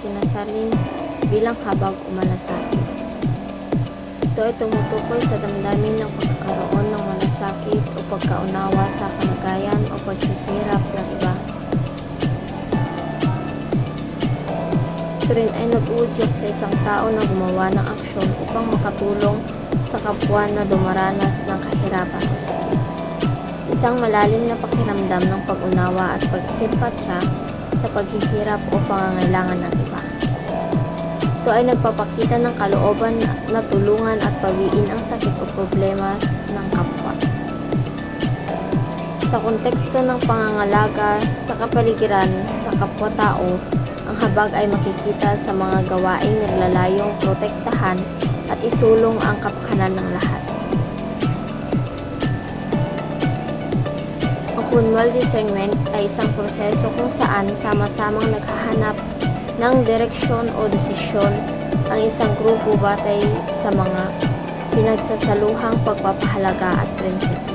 sinasaling bilang habag o malasakit. Ito ay tumutukoy sa damdamin ng pagkakaroon ng malasakit o pagkaunawa sa kalagayan o paghihirap ng iba. Ito rin ay nag-uudyok sa isang tao na gumawa ng aksyon upang makatulong sa kapwa na dumaranas ng kahirapan o sakit. Isang malalim na pakiramdam ng pag-unawa at pagsimpatya sa paghihirap o pangangailangan ng iba. Ito ay nagpapakita ng kalooban na tulungan at pawiin ang sakit o problema ng kapwa. Sa konteksto ng pangangalaga sa kapaligiran sa kapwa-tao, ang habag ay makikita sa mga gawaing naglalayong protektahan at isulong ang kapakanan ng lahat. Ang kunwal discernment ay isang proseso kung saan sama-samang naghahanap ng direksyon o desisyon ang isang grupo batay sa mga pinagsasaluhang pagpapahalaga at prinsipyo.